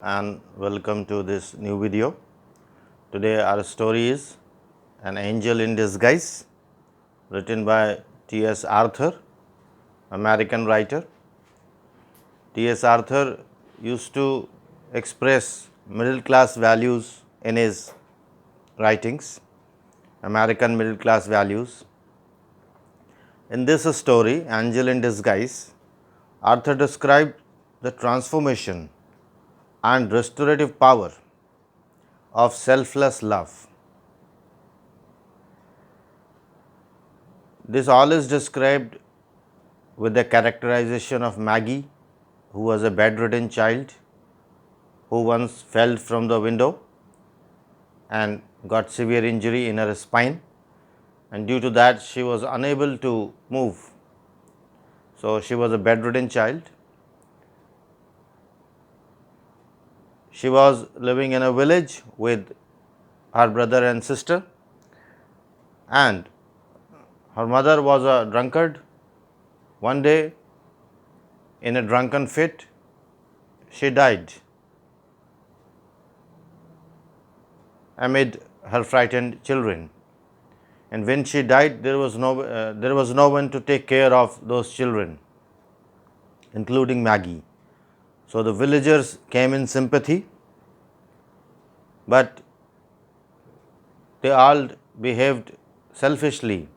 and welcome to this new video. Today our story is An Angel in Disguise, written by T.S. Arthur, American writer. T.S. Arthur used to express middle class values in his writings, American middle class values. In this story, Angel in Disguise, Arthur described the transformation and restorative power of selfless love. This all is described with the characterization of Maggie, who was a bedridden child who once fell from the window and got severe injury in her spine, and due to that she was unable to move. So she was a bedridden child. She was living in a village with her brother and sister, and her mother was a drunkard. One day, in a drunken fit, she died amid her frightened children. And when she died, there was no one to take care of those children, including Maggie. So the villagers came in sympathy, but they all behaved selfishly.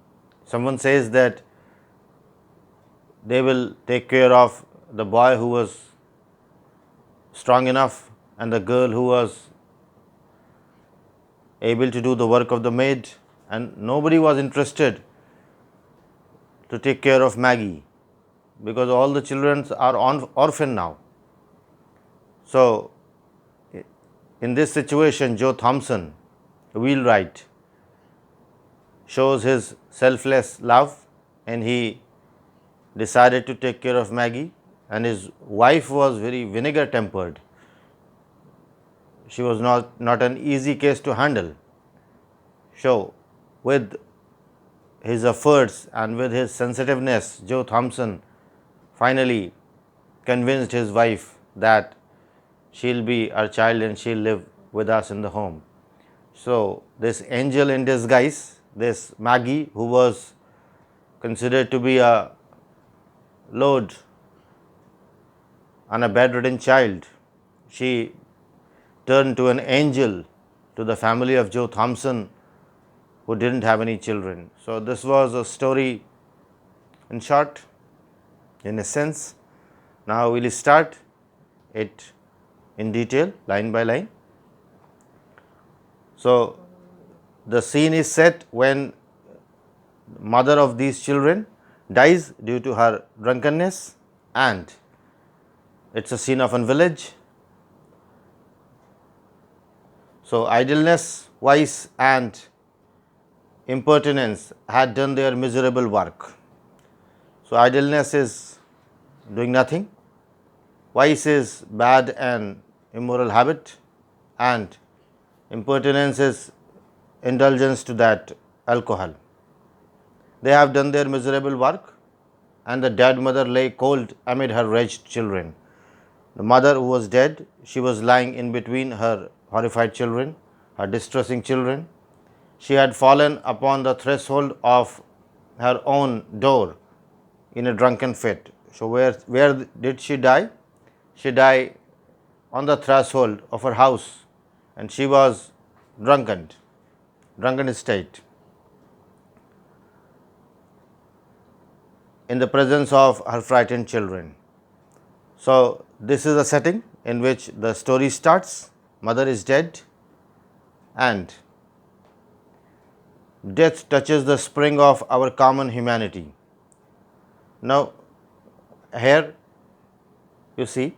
Someone says that they will take care of the boy who was strong enough and the girl who was able to do the work of the maid, and nobody was interested to take care of Maggie because all the children are orphan now. So, in this situation, Joe Thompson, wheelwright, shows his selfless love, and he decided to take care of Maggie. And his wife was very vinegar tempered. She was not an easy case to handle. So, with his efforts and with his sensitiveness, Joe Thompson finally convinced his wife that she'll be our child and she'll live with us in the home. So, this angel in disguise, this Maggie, who was considered to be a load on a bedridden child, she turned to an angel to the family of Joe Thompson, who didn't have any children. So, this was a story in short, in a sense. Now, we will start it in detail, line by line. So, the scene is set when mother of these children dies due to her drunkenness, and it's a scene of a village. So, idleness, vice and impertinence had done their miserable work. So, idleness is doing nothing, vice is bad and immoral habit, and impertinence is indulgence to that alcohol. They have done their miserable work, and the dead mother lay cold amid her wretched children. The mother who was dead, she was lying in between her horrified children, her distressing children. She had fallen upon the threshold of her own door in a drunken fit. So, where did she die? She died on the threshold of her house, and she was drunken state, in the presence of her frightened children. So, this is the setting in which the story starts. Mother is dead, and death touches the spring of our common humanity. Now, here you see,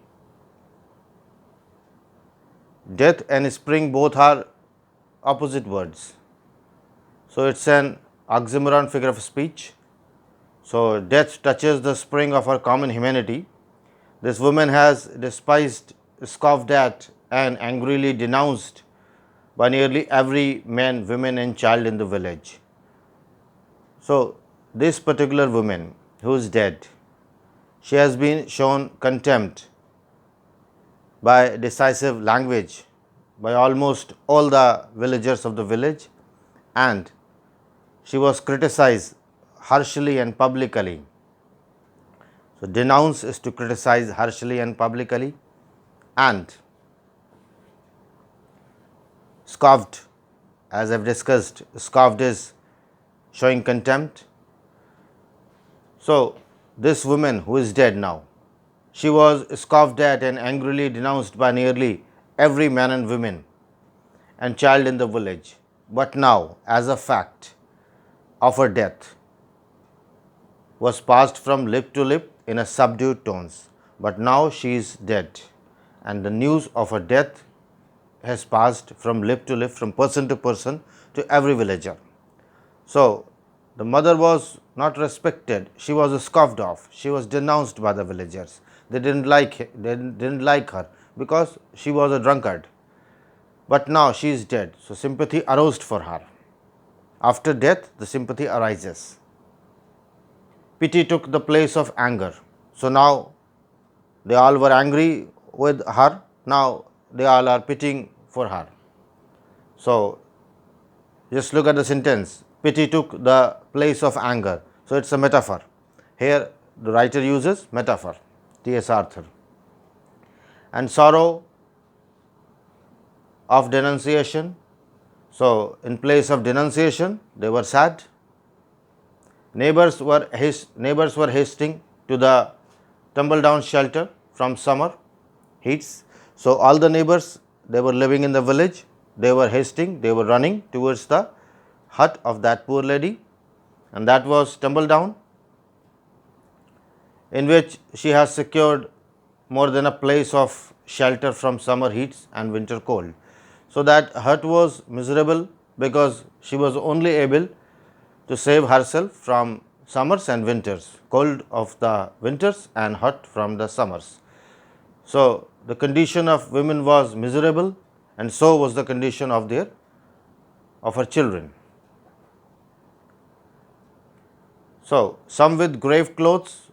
death and spring both are opposite words. So, it's an oxymoron figure of speech. So, death touches the spring of our common humanity. This woman has despised, scoffed at, and angrily denounced by nearly every man, woman, and child in the village. So, this particular woman who is dead, she has been shown contempt by decisive language by almost all the villagers of the village, and she was criticized harshly and publicly. So, denounce is to criticize harshly and publicly, and scoffed, as I have discussed, scoffed is showing contempt. So, this woman who is dead now, she was scoffed at and angrily denounced by nearly every man and woman and child in the village. But now, as a fact of her death, was passed from lip to lip in a subdued tones. But now she is dead, and the news of her death has passed from lip to lip, from person to every villager. So, the mother was not respected, she was scoffed off, she was denounced by the villagers. They didn't like her because she was a drunkard. But now she is dead, so sympathy arose for her. After death, the sympathy arises. Pity took the place of anger. So now they all were angry with her, now they all are pitying for her. So just look at the sentence, pity took the place of anger. So it's a metaphor. Here the writer uses metaphor, T.S. Arthur. And sorrow of denunciation. So in place of denunciation, they were sad. Neighbors were hasting to the tumble down shelter from summer heats. So all the neighbors, they were living in the village, they were hasting, they were running towards the hut of that poor lady, and that was tumble down, in which she has secured more than a place of shelter from summer heats and winter cold. So that hut was miserable because she was only able to save herself from summers and winters, cold of the winters and hot from the summers. So the condition of women was miserable, and so was the condition of her children. So some with grave clothes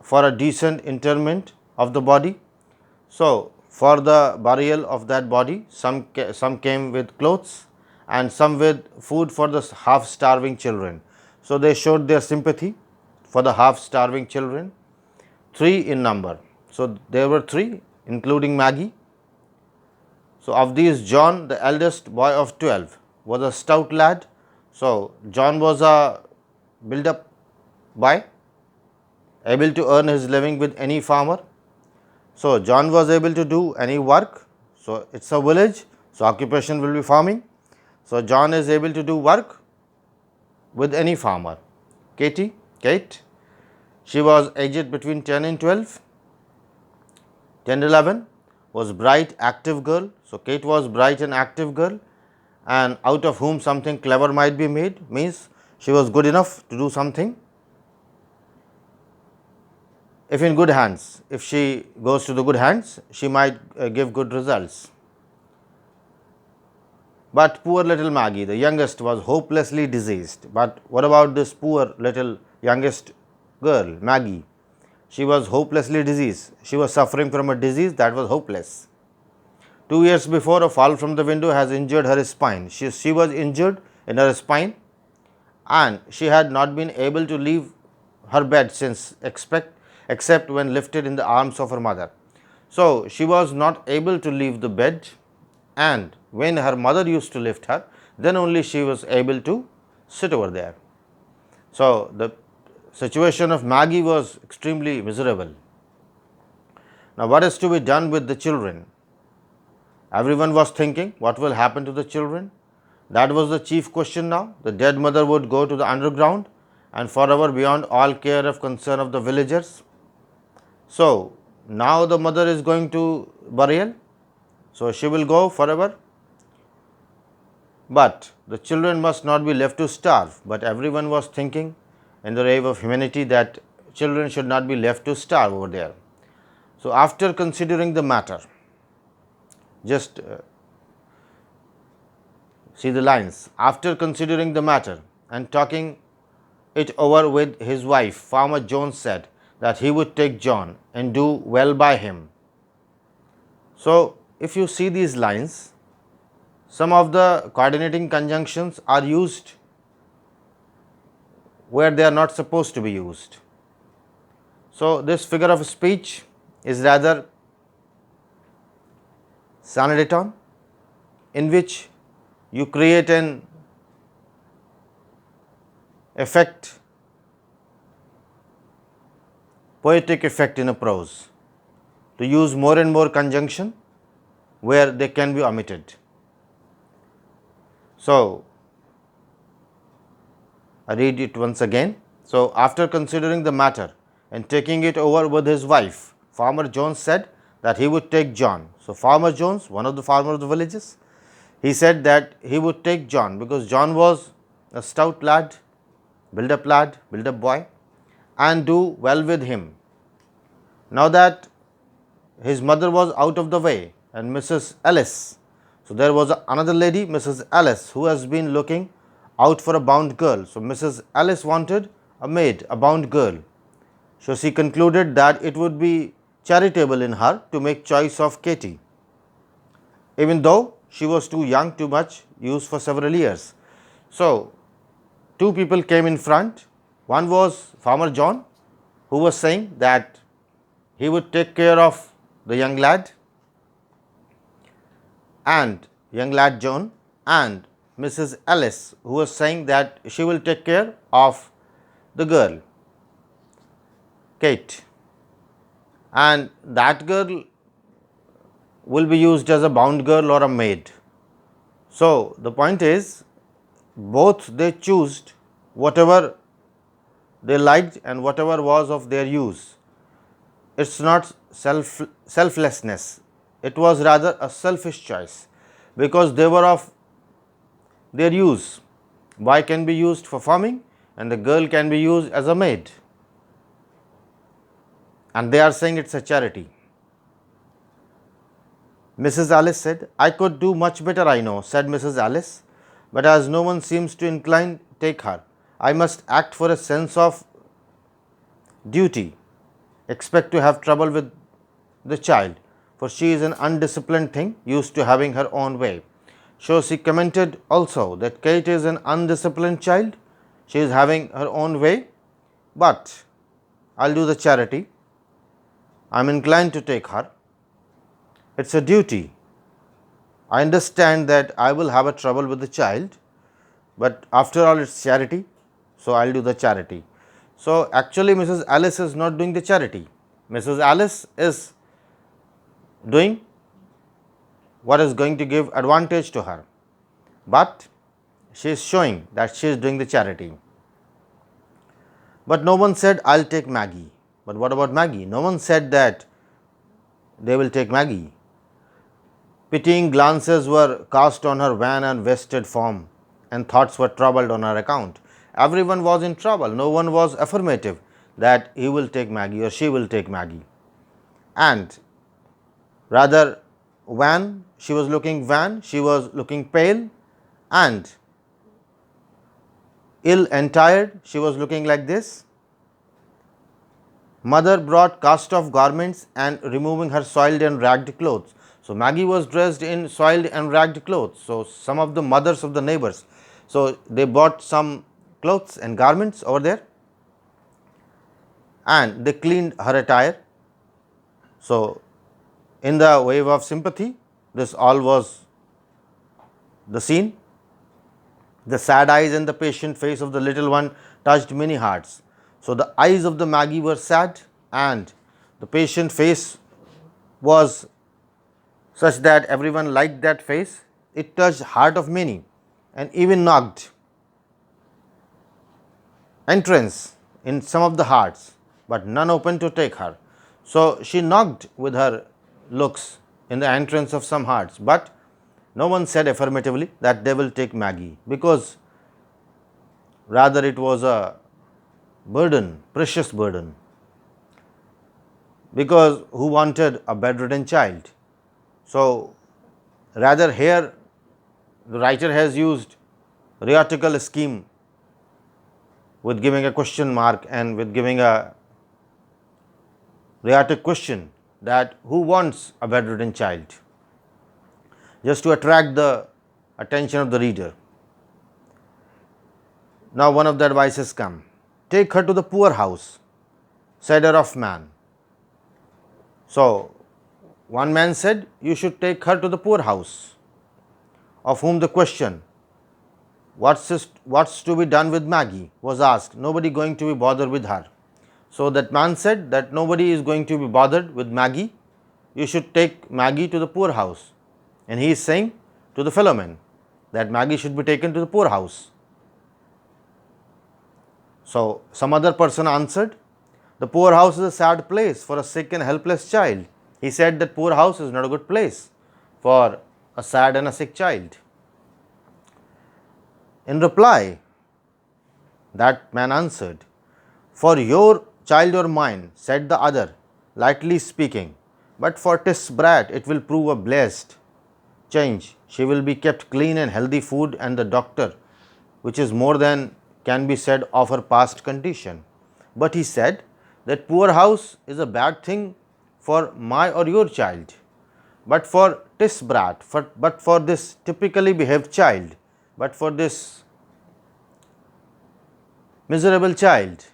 for a decent interment of the body. So for the burial of that body, some came with clothes, and some with food for the half starving children. So they showed their sympathy for the half starving children, 3 in number. So there were 3, including Maggie. So of these, John, the eldest boy of 12, was a stout lad. So John was a build up boy, able to earn his living with any farmer. So John was able to do any work. So it's a village, so occupation will be farming. So John is able to do work with any farmer. Kate, she was aged between 10 and 12. 10 11 was bright, active girl. So Kate was bright and active girl, and out of whom something clever might be made, means she was good enough to do something. If in good hands, if she goes to the good hands, she might give good results. But poor little Maggie, the youngest, was hopelessly diseased. But what about this poor little youngest girl, Maggie? She was hopelessly diseased. She was suffering from a disease that was hopeless. 2 years before, a fall from the window has injured her spine. She was injured in her spine, and she had not been able to leave her bed since, except when lifted in the arms of her mother. So she was not able to leave the bed, and when her mother used to lift her, then only she was able to sit over there. So the situation of Maggie was extremely miserable. Now what is to be done with the children? Everyone was thinking, what will happen to the children? That was the chief question now. The dead mother would go to the underground and forever beyond all care of concern of the villagers. So now the mother is going to burial, so she will go forever. But the children must not be left to starve. But everyone was thinking in the wave of humanity that children should not be left to starve over there. So after considering the matter, just see the lines. After considering the matter and talking it over with his wife, Farmer Jones said that he would take John and do well by him. So if you see these lines, some of the coordinating conjunctions are used where they are not supposed to be used. So this figure of speech is rather sonodaton, in which you create an effect, poetic effect in a prose, to use more and more conjunction where they can be omitted. So I read it once again. So after considering the matter and taking it over with his wife, Farmer Jones said that he would take John. So Farmer Jones, one of the farmers of the villages, he said that he would take John because John was a stout lad, build up boy, and do well with him. Now that his mother was out of the way and Mrs. Ellis, so there was another lady, Mrs. Ellis, who has been looking out for a bound girl. So Mrs. Ellis wanted a maid, a bound girl. So she concluded that it would be charitable in her to make choice of Katy, even though she was too young, too much use for several years. So two people came in front. One was Farmer John, who was saying that he would take care of the young lad John, and Mrs. Ellis, who was saying that she will take care of the girl, Kate, and that girl will be used as a bound girl or a maid. So the point is, both they chose whatever they liked and whatever was of their use. It's not selflessness, it was rather a selfish choice, because they were of their use. Boy can be used for farming and the girl can be used as a maid, and they are saying it's a charity. Mrs. Alice said, I could do much better, I know, said Mrs. Alice, but as no one seems to incline, take her. I must act for a sense of duty, expect to have trouble with the child, for she is an undisciplined thing, used to having her own way. So she commented also that Kate is an undisciplined child, she is having her own way, but I'll do the charity. I'm inclined to take her. It's a duty. I understand that I will have a trouble with the child, but after all it's charity, so I'll do the charity. So actually Mrs. Alice is not doing the charity. Mrs. Alice is doing what is going to give advantage to her, but she is showing that she is doing the charity. But no one said, I'll take Maggie. But what about Maggie? No one said that they will take Maggie. Pitying glances were cast on her wan and wasted form, and thoughts were troubled on her account. Everyone was in trouble. No one was affirmative that he will take Maggie or she will take Maggie. And rather wan, she was looking wan, she was looking pale, and ill and tired, she was looking like this. Mother brought cast off garments and removing her soiled and ragged clothes. So Maggie was dressed in soiled and ragged clothes. So some of the mothers of the neighbors, so they bought some clothes and garments over there, and they cleaned her attire. So in the wave of sympathy, this all was the scene. The sad eyes and the patient face of the little one touched many hearts. So the eyes of the Maggie were sad, and the patient face was such that everyone liked that face. It touched heart of many, and even knocked entrance in some of the hearts, but none opened to take her. So she knocked with her looks in the entrance of some hearts, but no one said affirmatively that they will take Maggie, because rather it was a burden, precious burden, because who wanted a bedridden child? So rather here the writer has used rhetorical scheme with giving a question mark and with giving a rhetoric question that who wants a bedridden child, just to attract the attention of the reader. Now one of the advices come. Take her to the poorhouse, said a rough man. So one man said, you should take her to the poorhouse, of whom the question, what's to be done with Maggie, was asked. Nobody going to be bothered with her. So that man said that nobody is going to be bothered with Maggie. You should take Maggie to the poorhouse. And he is saying to the fellow man that Maggie should be taken to the poorhouse. So some other person answered, the poorhouse is a sad place for a sick and helpless child. He said that poorhouse is not a good place for a sad and a sick child. In reply, that man answered, for your child or mine, said the other, lightly speaking, but for 'tis brat it will prove a blessed change. She will be kept clean and healthy food and the doctor, which is more than can be said of her past condition. But he said that poorhouse is a bad thing for my or your child, but for 'tis brat, but for this typically behaved child, but for this miserable child,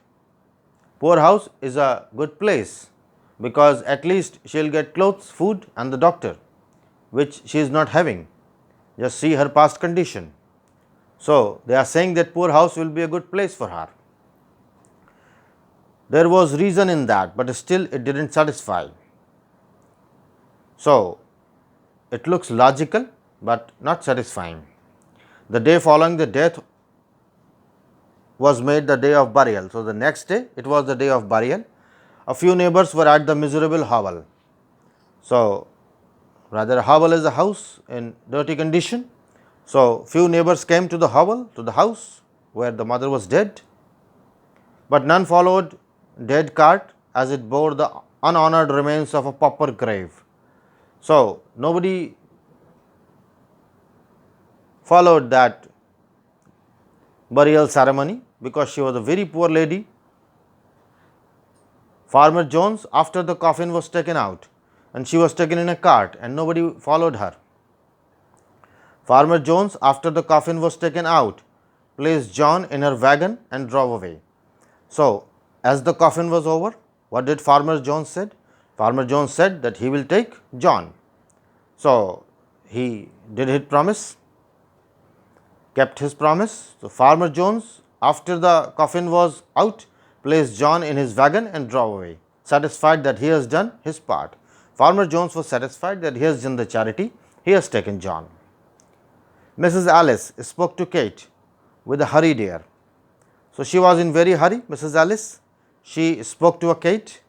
poorhouse is a good place, because at least she will get clothes, food and the doctor, which she is not having. Just see her past condition. So they are saying that poorhouse will be a good place for her. There was reason in that, but still it didn't satisfy. So it looks logical but not satisfying. The day following the death was made the day of burial. So the next day it was the day of burial. A few neighbors were at the miserable hovel. So rather, a hovel is a house in dirty condition. So few neighbors came to the hovel, to the house where the mother was dead, but none followed dead cart, as it bore the unhonored remains of a pauper grave. So nobody followed that burial ceremony, because she was a very poor lady. Farmer Jones, after the coffin was taken out, and she was taken in a cart, and nobody followed her. Farmer Jones, after the coffin was taken out, placed John in her wagon and drove away. So as the coffin was over, what did Farmer Jones said? Farmer Jones said that he will take John. So he did his promise, kept his promise. So Farmer Jones, after the coffin was out, placed John in his wagon and drove away, satisfied that he has done his part. Farmer Jones was satisfied that he has done the charity, he has taken John. Mrs. Alice spoke to Kate with a hurried air. So she was in very hurry, Mrs. Alice. She spoke to a Kate,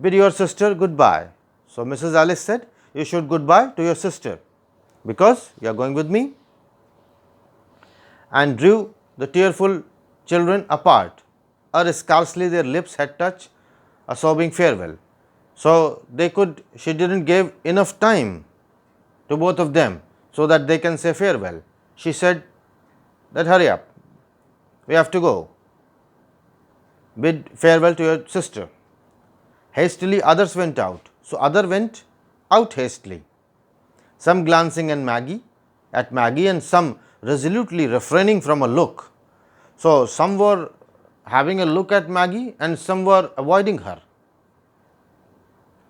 bid your sister goodbye. So Mrs. Alice said, you should goodbye to your sister, because you are going with me, and drew the tearful children apart, or scarcely their lips had touched a sobbing farewell. So she didn't give enough time to both of them so that they can say farewell. She said that hurry up, we have to go. Bid farewell to your sister. Hastily others went out. So other went out hastily, some glancing at Maggie and some resolutely refraining from a look. So some were having a look at Maggie and some were avoiding her,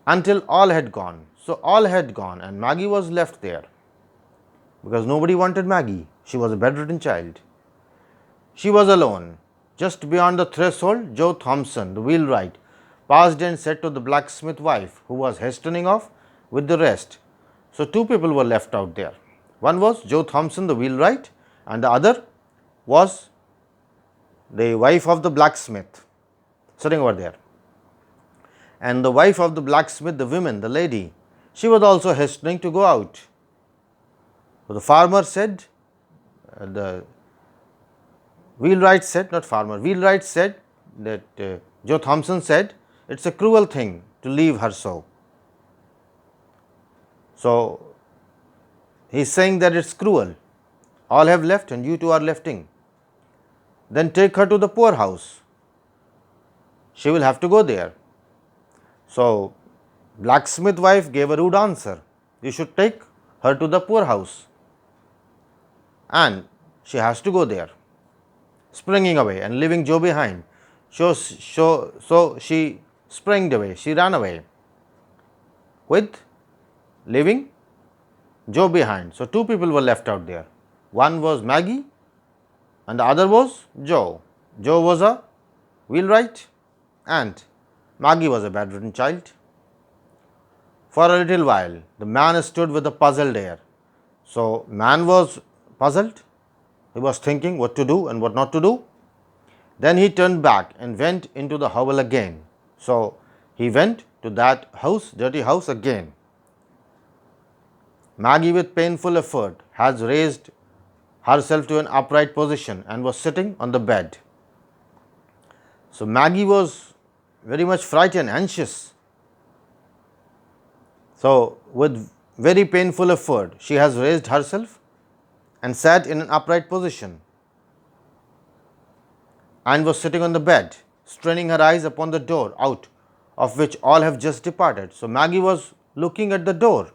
until all had gone. So all had gone and Maggie was left there, because nobody wanted Maggie. She was a bedridden child. She was alone. Just beyond the threshold, Joe Thompson, the wheelwright, passed and said to the blacksmith wife, who was hastening off with the rest. So two people were left out there. One was Joe Thompson, the wheelwright, and the other was the wife of the blacksmith, sitting over there. And the wife of the blacksmith, the woman, the lady, she was also hastening to go out. So the farmer said, the wheelwright said, not farmer, wheelwright said that Joe Thompson said, it's a cruel thing to leave her so. So he is saying that it's cruel. All have left and you two are lefting. Then take her to the poorhouse. She will have to go there. So Blacksmith wife gave a rude answer. You should take her to the poorhouse. And she has to go there, springing away and leaving Joe behind. So she sprang away, she ran away with leaving Joe behind. So two people were left out there. One was Maggie and the other was Joe. Joe was a wheelwright and Maggie was a bedridden child. For a little while, the man stood with a puzzled air. So, man was puzzled. He was thinking what to do and what not to do. Then he turned back and went into the hovel again. So, he went to that house, dirty house again. Maggie, with painful effort, has raised herself to an upright position and was sitting on the bed. So, Maggie was very much frightened, anxious. So, with very painful effort, she has raised herself and sat in an upright position and was sitting on the bed, straining her eyes upon the door out of which all have just departed. So, Maggie was looking at the door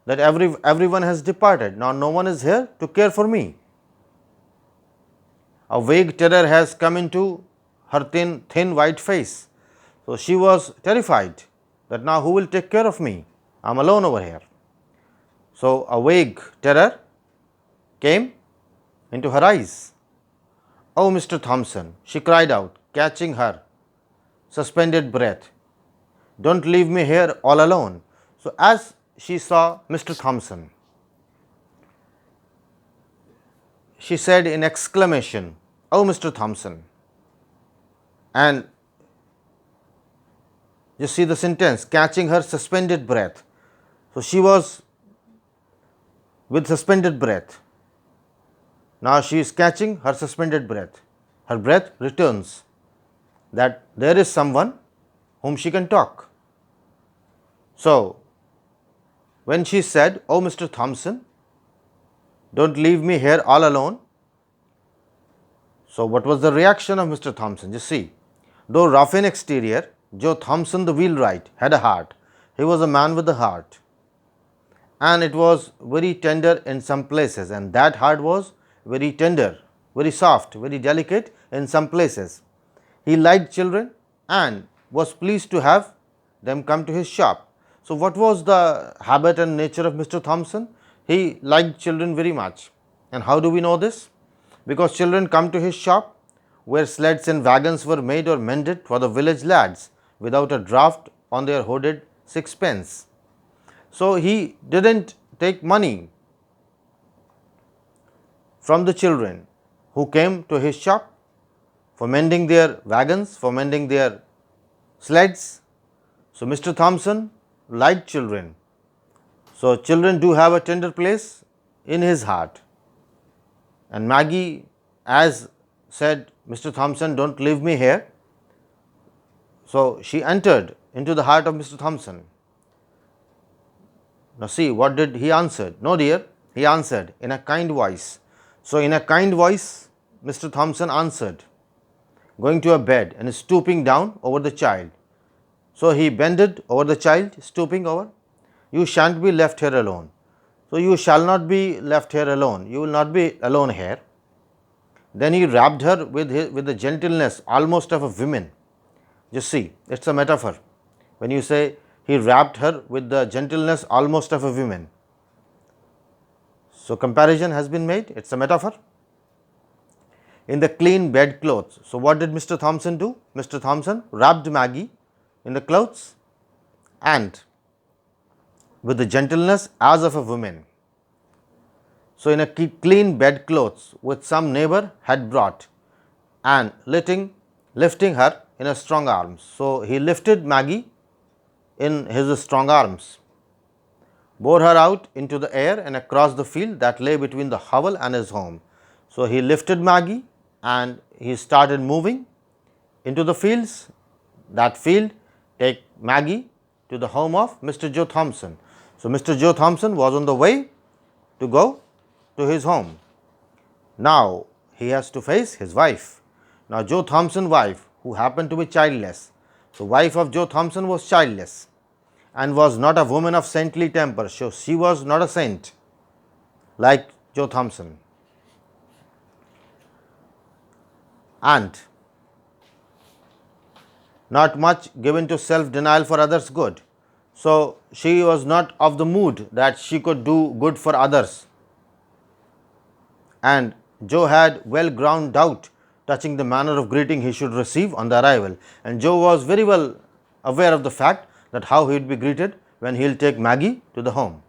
that everyone has departed. Now, no one is here to care for me. A vague terror has come into her thin white face. So, she was terrified that now who will take care of me? I am alone over here. So, a vague terror came into her eyes. Oh, Mr. Thompson, she cried out, catching her suspended breath. Don't leave me here all alone. So, as she saw Mr. Thompson, she said in exclamation, Oh, Mr. Thompson. And you see the sentence, catching her suspended breath. So, she was with suspended breath. Now, she is catching her suspended breath. Her breath returns that there is someone whom she can talk. So, when she said, Oh, Mr. Thompson, don't leave me here all alone. So, what was the reaction of Mr. Thompson? You see, though rough in exterior, Joe Thompson, the wheelwright, had a heart. He was a man with a heart. And it was very tender in some places, and that heart was very tender, very soft, very delicate in some places. He liked children and was pleased to have them come to his shop. So, what was the habit and nature of Mr. Thompson? He liked children very much. And how do we know this? Because children come to his shop where sleds and wagons were made or mended for the village lads without a draft on their hoarded sixpence. So, he didn't take money from the children who came to his shop for mending their wagons, for mending their sleds. So, Mr. Thompson liked children. So, children do have a tender place in his heart. And Maggie, as said, Mr. Thompson, don't leave me here. So, she entered into the heart of Mr. Thompson. Now, see, what did he answer? No, dear, he answered in a kind voice. So, in a kind voice, Mr. Thompson answered, going to a bed and stooping down over the child. So, he bended over the child, stooping over. You shan't be left here alone. So, you shall not be left here alone. You will not be alone here. Then he wrapped her with the gentleness almost of a woman. Just see, it's a metaphor. When you say he wrapped her with the gentleness almost of a woman. So, comparison has been made, it's a metaphor. In the clean bed clothes. So, what did Mr. Thompson do? Mr. Thompson wrapped Maggie in the clothes and with the gentleness as of a woman. So, in a clean bed clothes which some neighbor had brought and lifting her in a strong arms. So, he lifted Maggie in his strong arms, bore her out into the air and across the field that lay between the hovel and his home. So, he lifted Maggie and he started moving into the fields. That field take Maggie to the home of Mr. Joe Thompson. So, Mr. Joe Thompson was on the way to go to his home. Now, he has to face his wife. Now, Joe Thompson's wife, who happened to be childless. So, wife of Joe Thompson was childless and was not a woman of saintly temper. So she was not a saint like Joe Thompson. And not much given to self-denial for others' good. So she was not of the mood that she could do good for others. And Joe had well-grounded doubt touching the manner of greeting he should receive on the arrival. And Joe was very well aware of the fact that how he would be greeted when he will take Maggie to the home.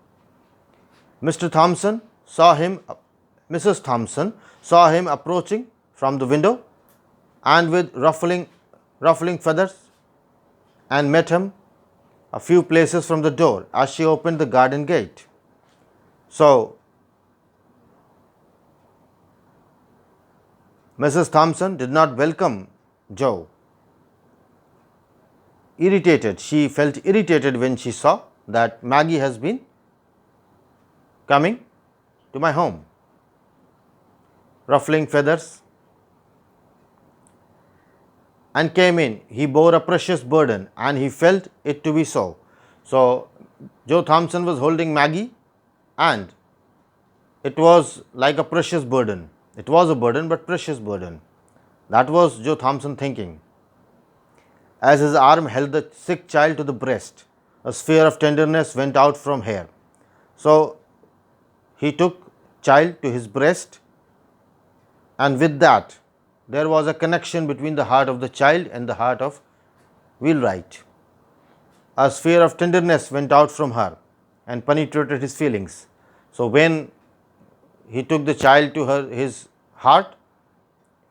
Mr. Thompson saw him, Mrs. Thompson saw him approaching from the window and with ruffling feathers, and met him a few places from the door as she opened the garden gate. So Mrs. Thompson did not welcome Joe. She felt irritated when she saw that Maggie has been coming to my home. Ruffling feathers, and came in. He bore a precious burden, and he felt it to be so. So Joe Thompson was holding Maggie, and it was like a precious burden. It was a burden, but precious burden. That was Joe Thompson thinking. As his arm held the sick child to the breast, a sphere of tenderness went out from here. So he took child to his breast, and with that there was a connection between the heart of the child and the heart of Wheelwright. A sphere of tenderness went out from her and penetrated his feelings. So when he took the child to his heart,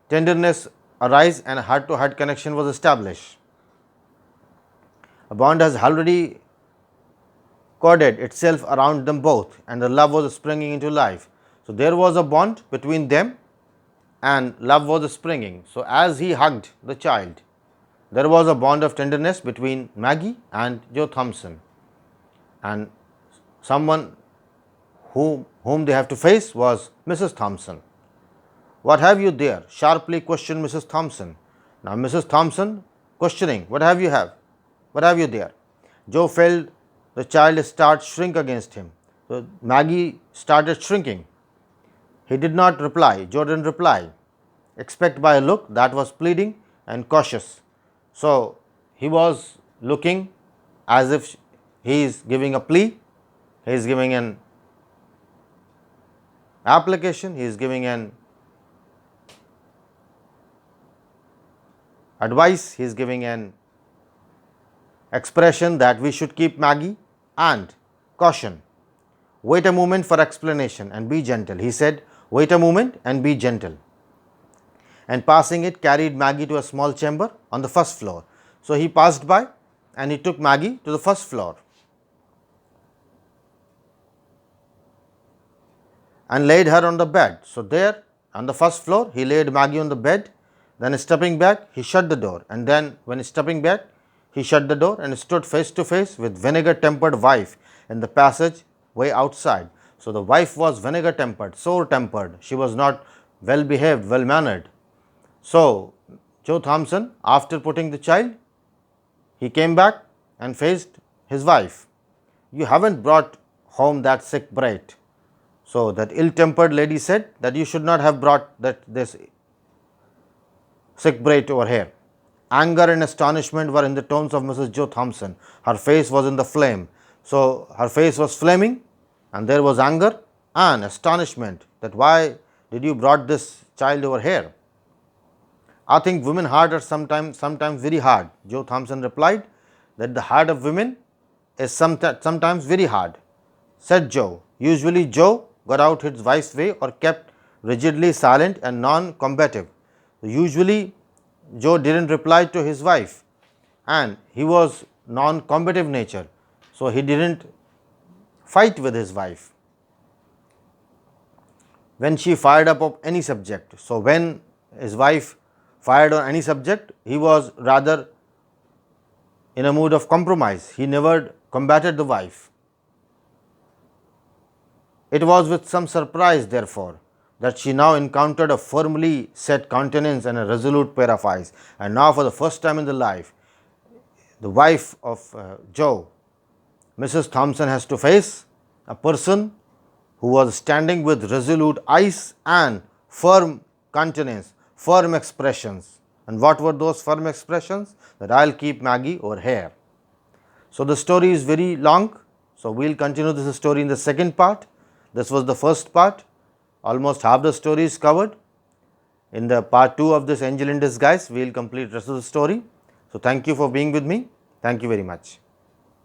tenderness arose and a heart-to-heart connection was established. A bond has already corded itself around them both, and the love was springing into life. So there was a bond between them, and love was springing. So as he hugged the child, there was a bond of tenderness between Maggie and Joe Thompson. And someone whom they have to face was Mrs. Thompson. What have you there? Sharply questioned Mrs. Thompson. Now Mrs. Thompson questioning, what have you there? Joe felt the child start shrink against him. So Maggie started shrinking. He did not reply. Joe didn't reply, except by a look that was pleading and cautious. So he was looking as if he is giving a plea, he is giving an application, he is giving an advice, he is giving an expression that we should keep Maggie, and caution. Wait a moment for explanation and be gentle. He said, wait a moment and be gentle. And passing it, carried Maggie to a small chamber on the first floor. So he passed by and he took Maggie to the first floor and laid her on the bed. So there on the first floor, he laid Maggie on the bed. Then stepping back, he shut the door. And then when stepping back, he shut the door and stood face to face with vinegar-tempered wife in the passage way outside. So the wife was vinegar-tempered, sour-tempered. She was not well-behaved, well-mannered. So Joe Thompson, after putting the child, he came back and faced his wife. You haven't brought home that sick brat. So that ill-tempered lady said that you should not have brought this sick brat over here. Anger and astonishment were in the tones of Mrs. Joe Thompson. Her face was in the flame. So her face was flaming, and there was anger and astonishment that why did you brought this child over here? I think women heart are sometimes very hard. Joe Thompson replied that the heart of women is sometimes very hard. Said Joe. Usually Joe got out his wife's way or kept rigidly silent and non-combative. Usually Joe didn't reply to his wife, and he was non-combative nature. So he didn't fight with his wife when she fired up of any subject. So when his wife fired on any subject, he was rather in a mood of compromise. He never combated the wife. It was with some surprise, therefore, that she now encountered a firmly set countenance and a resolute pair of eyes. And now for the first time in the life, the wife of Joe Mrs. Thompson has to face a person who was standing with resolute eyes and firm countenance, firm expressions. And what were those firm expressions? That I will keep Maggie over here. So, the story is very long. So, we will continue this story in the second part. This was the first part. Almost half the story is covered. In the part 2 of this angel in disguise, we will complete the rest of the story. So, thank you for being with me. Thank you very much.